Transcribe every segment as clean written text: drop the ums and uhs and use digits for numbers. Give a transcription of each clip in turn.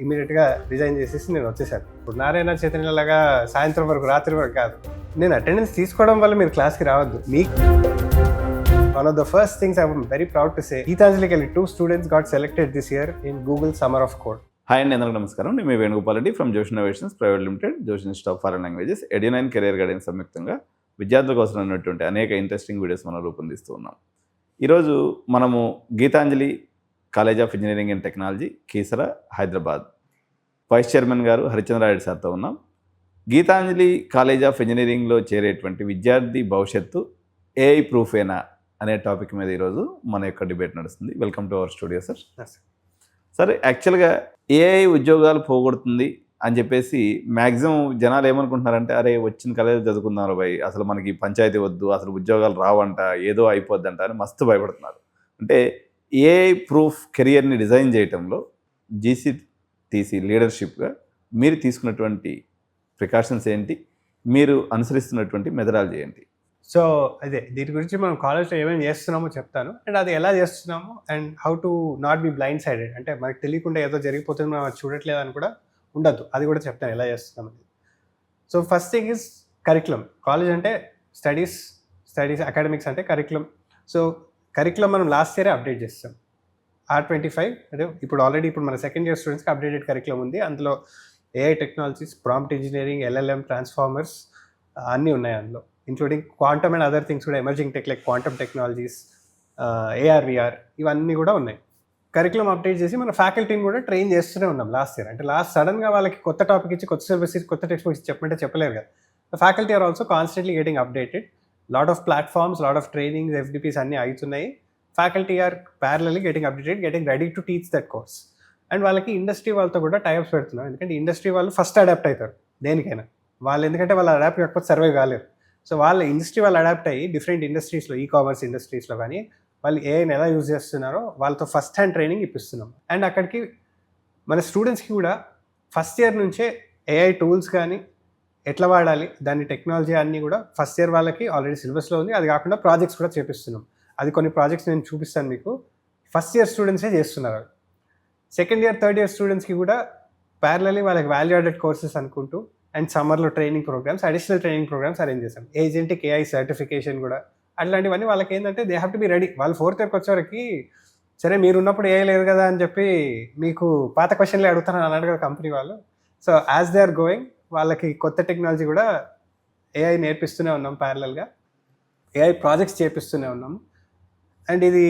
ఇమీడియట్గా రిజైన్ చేసేసి నేను వచ్చేసాను. ఇప్పుడు నారాయణ చైతన్య లాగా సాయంత్రం వరకు రాత్రి వరకు కాదు. నేను అటెండెన్స్ తీసుకోవడం వల్ల మీరు క్లాస్కి రావద్దు. మీకు one of the first things I'm very proud to say, Geetanjali 2 students got selected this year in Google Summer of Code. Hi అండి, అందరికీ నమస్కారం. నేను మీ వేణుగోపాల్ రెడ్డి ఫ్రమ్ జోష్ ఇన్నోవేషన్స్ ప్రైవేట్ లిమిటెడ్, జోష్ institute of foreign languages, adenine career guidance సంయుక్తంగా విద్యార్థుల కోసం ఉన్నటువంటి అనేక ఇంట్రెస్టింగ్ వీడియోస్ మనం రూపొందిస్తూ ఉన్నాం. ఈరోజు మనము Geethanjali college of engineering and technology, Keesara, Hyderabad vice chairman గారు హరిచంద్రారెడ్డి సార్తో ఉన్నాం. గీతాంజలి కాలేజ్ ఆఫ్ ఇంజనీరింగ్లో చేరేటువంటి విద్యార్థి భవిష్యత్తు ఏఐ ప్రూఫేనా అనే టాపిక్ మీద ఈరోజు మన యొక్క డిబేట్ నడుస్తుంది. Welcome to our studio sir. Sir, యాక్చువల్గా ఏఐ ఉద్యోగాలు పోగొడుతుంది అని చెప్పేసి మ్యాక్సిమం జనాలు ఏమనుకుంటున్నారంటే, అరే వచ్చిన కాలేజ్ చదువుకుందాం భయ్, అసలు మనకి పంచాయతీ వద్దు, అసలు ఉద్యోగాలు రావంట, ఏదో అయిపోద్దంట అని మస్తు భయపడుతున్నారు. అంటే ఏఐ ప్రూఫ్ కెరియర్ని డిజైన్ చేయడంలో జీసీటీసీ లీడర్షిప్గా మీరు తీసుకున్నటువంటి ప్రికాషన్స్ ఏంటి, మీరు అనుసరిస్తున్నటువంటి మెథడాలజీ ఏంటి? సో అదే దీని గురించి మనం కాలేజ్లో ఏమేమి చేస్తున్నామో చెప్తాను, అండ్ అది ఎలా చేస్తున్నాము, and how to not be blind sided. అంటే మనకు తెలియకుండా ఏదో జరిగిపోతుంది, మనం అది చూడట్లేదు అని కూడా ఉండద్దు. అది కూడా చెప్తాను ఎలా చేస్తున్నాం అది. So first thing is curriculum. College అంటే స్టడీస్ అకాడమిక్స్ అంటే కరికులం. సో కరికులం మనం లాస్ట్ ఇయరే అప్డేట్ చేస్తాం. R25 అంటే ఇప్పుడు మన సెకండ్ ఇయర్ స్టూడెంట్స్కి అప్డేటెడ్ కరికులం ఉంది. అందులో AI technologies, prompt engineering, LLM, transformers అన్నీ ఉన్నాయి అందులో, including quantum and other things కూడా, emerging tech like quantum technologies, AR, VR ఇవన్నీ కూడా ఉన్నాయి. కరికులం అప్డేట్ చేసి మన ఫ్యాకల్టీని కూడా ట్రైన్ చేస్తూనే ఉన్నాం లాస్ట్ ఇయర్. అంటే సడన్గా వాళ్ళకి కొత్త టాపిక్ ఇచ్చి, కొత్త సిలబస్ ఇచ్చి, కొత్త టెక్స్ట్ బుక్స్ చెప్పమంటే చెప్పలేరు కదా. Faculty are also constantly getting updated. Lot of platforms, lot of trainings, FDPs అన్నీ అవుతున్నాయి. Faculty are parallelly getting updated, getting ready to teach that course. And వాళ్ళకి ఇండస్ట్రీ వాళ్ళతో కూడా టైప్స్ పెడుతున్నాం. ఎందుకంటే ఇండస్ట్రీ వాళ్ళు ఫస్ట్ అడాప్ట్ అవుతారు దేనికైనా. వాళ్ళు ఎందుకంటే వాళ్ళు అడాప్ట్ కాకపోతే సర్వైవ్ కాలేరు. సో వాళ్ళ ఇండస్ట్రీ వాళ్ళు అడాప్ట్ అయ్యి డిఫరెంట్ ఇండస్ట్రీస్లో, కామర్స్ ఇండస్ట్రీస్లో కానీ వాళ్ళు ఏఐని ఎలా యూజ్ చేస్తున్నారో వాళ్ళతో ఫస్ట్ హ్యాండ్ ట్రైనింగ్ ఇప్పిస్తున్నాం. అండ్ అక్కడికి మన స్టూడెంట్స్కి కూడా ఫస్ట్ ఇయర్ నుంచే ఏఐ టూల్స్ కానీ ఎట్లా వాడాలి, దాని టెక్నాలజీ అన్నీ కూడా ఫస్ట్ ఇయర్ వాళ్ళకి ఆల్రెడీ సిలబస్లో ఉంది. అది కాకుండా ప్రాజెక్ట్స్ కూడా చేపిస్తున్నాం. అది కొన్ని ప్రాజెక్ట్స్ నేను చూపిస్తాను మీకు. ఫస్ట్ ఇయర్ స్టూడెంట్సే చేస్తున్నారు. సెకండ్ ఇయర్, థర్డ్ ఇయర్ స్టూడెంట్స్కి కూడా ప్యారలల్లీ వాళ్ళకి వాల్యూ యాడెడ్ కోర్సెస్ అనుకుంటూ అండ్ సమ్మర్లో training programs, additional training programs arrange చేశాం. ఏజెంటిక్ AI సర్టిఫికేషన్ కూడా, అట్లాంటివన్నీ వాళ్ళకి ఏంటంటే they have to be ready. వాళ్ళు ఫోర్త్ ఇయర్కి వచ్చేవరకు సరే మీరు ఉన్నప్పుడు AI లేదు కదా అని చెప్పి మీకు పాత క్వశ్చన్లే అడుగుతారని అన్నాడు కదా కంపెనీ వాళ్ళు. So as they are going వాళ్ళకి కొత్త టెక్నాలజీ కూడా AI నేర్పిస్తూనే ఉన్నాం. ప్యారలల్గా AI ప్రాజెక్ట్స్ చేపిస్తూనే ఉన్నాం. అండ్ ఇది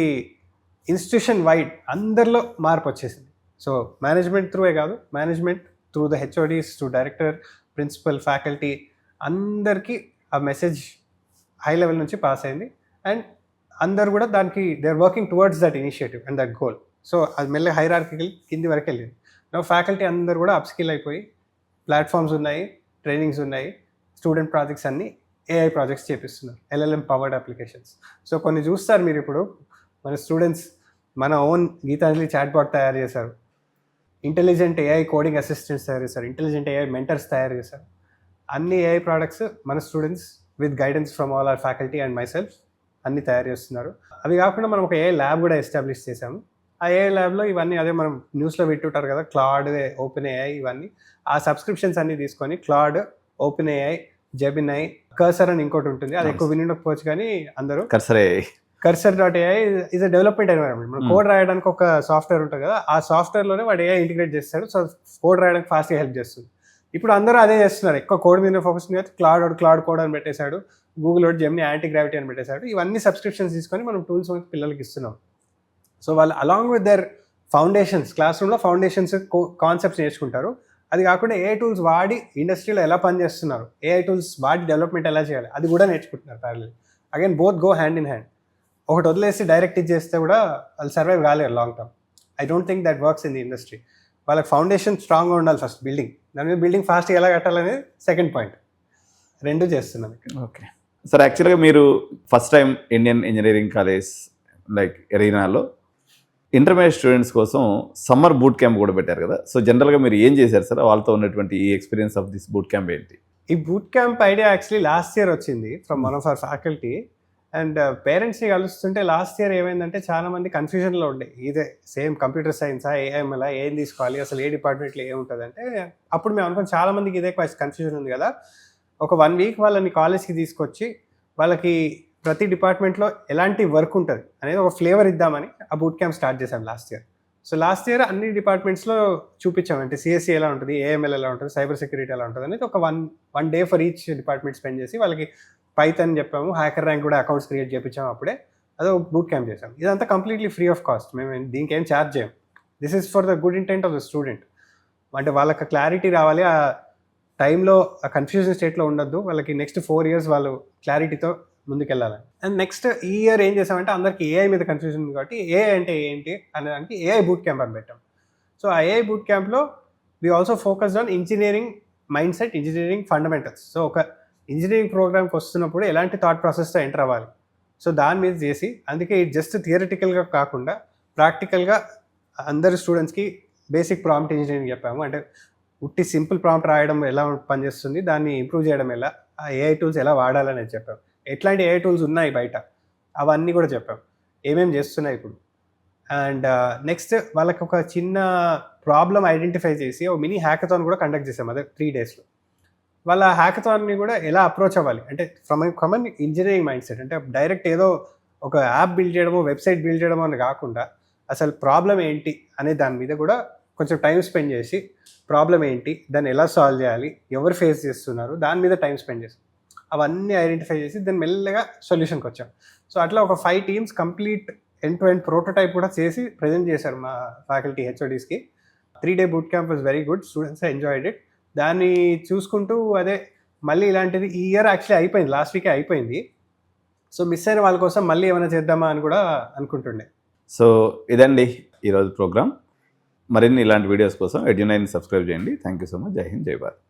ఇన్స్టిట్యూషన్ వైడ్ అందరిలో మార్పు వచ్చేసింది. సో మేనేజ్మెంట్ త్రూవే కాదు, management through the HODs to director, principal, faculty అందరికీ ఆ మెసేజ్ హై లెవెల్ నుంచి పాస్ అయింది. అండ్ అందరు కూడా దానికి they are working towards that initiative and that goal. So అది మెల్ల హైరార్కికల్ కింది వరకు వెళ్ళింది. నా ఫ్యాకల్టీ అందరు కూడా అప్స్కిల్ అయిపోయి ప్లాట్ఫామ్స్ ఉన్నాయి, ట్రైనింగ్స్ ఉన్నాయి, స్టూడెంట్ ప్రాజెక్ట్స్ అన్నీ AI ప్రాజెక్ట్స్ చేపిస్తున్నారు, LLM పవర్డ్ అప్లికేషన్స్. సో కొన్ని చూస్తారు మీరు, ఇప్పుడు మన స్టూడెంట్స్ మన ఓన్ గీతాంజలి చాట్బాట్ తయారు చేశారు, ఇంటెలిజెంట్ AI కోడింగ్ అసిస్టెంట్స్ తయారు చేశారు, ఇంటెలిజెంట్ AI మెంటర్స్ తయారు చేశారు. అన్ని AI ప్రోడక్ట్స్ మన students with guidance from all our faculty and my self అన్ని తయారు చేస్తున్నారు. అవి కాకుండా మనం ఒక AI ల్యాబ్ కూడా ఎస్టాబ్లిష్ చేశాము. ఆ AI ల్యాబ్లో ఇవన్నీ అదే మనం న్యూస్లో వింటుంటారు కదా, క్లాడ్, ఓపెన్ AI ఇవన్నీ ఆ సబ్స్క్రిప్షన్స్ అన్నీ తీసుకొని Claude, open AI, Gemini, cursor అని ఇంకోటి ఉంటుంది, అది ఎక్కువ వినకపోవచ్చు కానీ అందరూ కర్సర్.ai ఈజ్ అ డెవలప్మెంట్ ఎన్వైరన్మెంట్. మనం కోడ్ రాయడానికి ఒక సాఫ్ట్వేర్ ఉంటుంది కదా, ఆ సాఫ్ట్వేర్లోనే వాడు AI ఇంటిగ్రేట్ చేస్తాడు. సో కోడ్ రాయడానికి ఫాస్ట్గా హెల్ప్ చేస్తుంది. ఇప్పుడు అందరూ అదే చేస్తున్నారు, ఎక్కువ కోడ్ మీద ఫోకస్ మీద. క్లాడ్ కోడ్ అని పెట్టేశాడు, గూగుల్ వాడు జెమిని యాంటీ గ్రావిటీ అని పెట్టేశాడు. ఇవన్నీ సబ్స్క్రిప్షన్స్ తీసుకొని మనం టూల్స్ పిల్లలకి ఇస్తున్నాం. సో వాళ్ళు along with their foundations, class రూమ్లో ఫౌండేషన్స్ కాన్సెప్ట్స్ నేర్చుకుంటారు. అది కాకుండా AI టూల్స్ వాడి ఇండస్ట్రీలో ఎలా పనిచేస్తున్నారు, AI టూల్స్ వాడి డెవలప్మెంట్ ఎలా చేయాలి అది కూడా నేర్చుకుంటున్నారు parallel. Again both go hand in hand. ఒకటి వదిలేసి డైరెక్ట్ ఇచ్చేస్తే కూడా వాళ్ళు సర్వైవ్ కాలేరు long term. I don't think that works in the industry. వాళ్ళకి ఫౌండేషన్ స్ట్రాంగ్గా ఉండాలి ఫస్ట్, బిల్డింగ్. దాని మీద బిల్డింగ్ ఫాస్ట్గా ఎలా కట్టాలనేది సెకండ్ పాయింట్. రెండు చేస్తున్నాం ఇక్కడ. ఓకే సార్, యాక్చువల్గా మీరు first time Indian engineering college like ఎరీనాలో ఇంటర్మీడియట్ స్టూడెంట్స్ కోసం సమ్మర్ బూట్ క్యాంప్ కూడా పెట్టారు కదా. సో జనరల్గా మీరు ఏం చేశారు సార్, వాళ్ళతో ఉన్నటువంటి ఈ experience of this boot camp ఏంటి? ఈ boot camp idea actually last year వచ్చింది from one of our faculty. And పేరెంట్స్ని కలుస్తుంటే లాస్ట్ ఇయర్ ఏమైందంటే చాలా మంది కన్ఫ్యూజన్లో ఉండే ఇదే సేమ్ కంప్యూటర్ సైన్సా ఏఎంఎలా ఏం తీసుకోవాలి అసలు ఏ డిపార్ట్మెంట్లో ఏముంటుంది అంటే అప్పుడు మేము అనుకుని చాలా మందికి ఇదే కన్ఫ్యూజన్ ఉంది కదా, ఒక 1 వీక్ వాళ్ళని కాలేజ్కి తీసుకొచ్చి వాళ్ళకి ప్రతి డిపార్ట్మెంట్లో ఎలాంటి వర్క్ ఉంటుంది అనేది ఒక ఫ్లేవర్ ఇద్దామని ఆ బూట్ క్యాంప్ స్టార్ట్ చేశాం last year. So last year అన్ని డిపార్ట్మెంట్స్లో చూపించాం, అంటే సిఎస్సి ఎలా ఉంటుంది, ఏఎంఎల్ ఎలా ఉంటుంది, సైబర్ సెక్యూరిటీ ఎలా ఉంటుంది అనేది ఒక one day for each department spend చేసి వాళ్ళకి పైథాన్ చెప్పాము, హ్యాకర్ ర్యాంక్ కూడా అకౌంట్స్ క్రియేట్ చేయించాము. అప్పుడే అదో బూట్ క్యాంప్ చేసాం. ఇదంతా కంప్లీట్లీ ఫ్రీ ఆఫ్ కాస్ట్, మేము దీనికి ఏం ఛార్జ్ చేయం. This is for the good intent of the student. అంటే వాళ్ళకి క్లారిటీ రావాలి, ఆ టైంలో ఆ కన్ఫ్యూజన్ స్టేట్లో ఉండొద్దు, వాళ్ళకి నెక్స్ట్ 4 years వాళ్ళు క్లారిటీతో ముందుకెళ్ళాలి. అండ్ నెక్స్ట్ ఈ ఇయర్ ఏం చేసామంటే అందరికి ఏఐ మీద కన్ఫ్యూజన్ ఉంది కాబట్టి ఏఐ అంటే ఏంటి అనేదానికి ఏఐ బూట్ క్యాంప్ అని పెట్టాం. సో ఆ ఏఐ బూట్ క్యాంప్లో we also focused on engineering mindset, engineering fundamentals. So ఒక ఇంజనీరింగ్ ప్రోగ్రామ్కి వస్తున్నప్పుడు ఎలాంటి థాట్ ప్రాసెస్తో ఎంటర్ అవ్వాలి, సో దాని మీద చేసి, అందుకే ఇది జస్ట్ థియరిటికల్గా కాకుండా ప్రాక్టికల్గా అందరు స్టూడెంట్స్కి బేసిక్ ప్రాంప్ట్ ఇంజనీరింగ్ చెప్పాము. అంటే ఉట్టి సింపుల్ ప్రాంప్ట్ రాయడం ఎలా పనిచేస్తుంది, దాన్ని ఇంప్రూవ్ చేయడం ఎలా, ఆ ఏఐ టూల్స్ ఎలా వాడాలనేది చెప్పాం. ఎట్లాంటి ఏఐ టూల్స్ ఉన్నాయి బయట అవన్నీ కూడా చెప్పాం, ఏమేమి చేస్తున్నాయి ఇప్పుడు. అండ్ నెక్స్ట్ వాళ్ళకి ఒక చిన్న ప్రాబ్లం ఐడెంటిఫై చేసి ఒక మినీ హ్యాకథాన్ కూడా కండక్ట్ చేసాం అదే 3 daysలో. వాళ్ళ హ్యాకథాన్ని కూడా ఎలా అప్రోచ్ అవ్వాలి అంటే from common engineering mind set, అంటే డైరెక్ట్ ఏదో ఒక యాప్ బిల్డ్ చేయడమో వెబ్సైట్ బిల్డ్ చేయడమో అని కాకుండా అసలు ప్రాబ్లం ఏంటి అనే దాని మీద కూడా కొంచెం టైం స్పెండ్ చేసి, ప్రాబ్లం ఏంటి, దాన్ని ఎలా సాల్వ్ చేయాలి, ఎవరు ఫేస్ చేస్తున్నారు, దాని మీద టైం స్పెండ్ చేసి అవన్నీ ఐడెంటిఫై చేసి దాన్ని మెల్లగా సొల్యూషన్కి వచ్చాం. సో అట్లా ఒక 5 teams complete end to end prototype కూడా చేసి ప్రజెంట్ చేశారు మా ఫ్యాకల్టీ హెచ్ఓడీస్కి. 3 day boot camp was very good, students enjoyed it. దాన్ని చూసుకుంటూ అదే మళ్ళీ ఇలాంటిది ఈ ఇయర్ యాక్చువల్లీ అయిపోయింది, లాస్ట్ వీకే అయిపోయింది. సో మిస్ అయిన వాళ్ళ కోసం మళ్ళీ ఏమైనా చేద్దామా అని కూడా అనుకుంటుండే. సో ఇదండి ఈరోజు ప్రోగ్రామ్. మరిన్ని ఇలాంటి వీడియోస్ కోసం ఎడ్యు9 సబ్స్క్రైబ్ చేయండి. Thank you so much. జై హింద్, జై భారత్.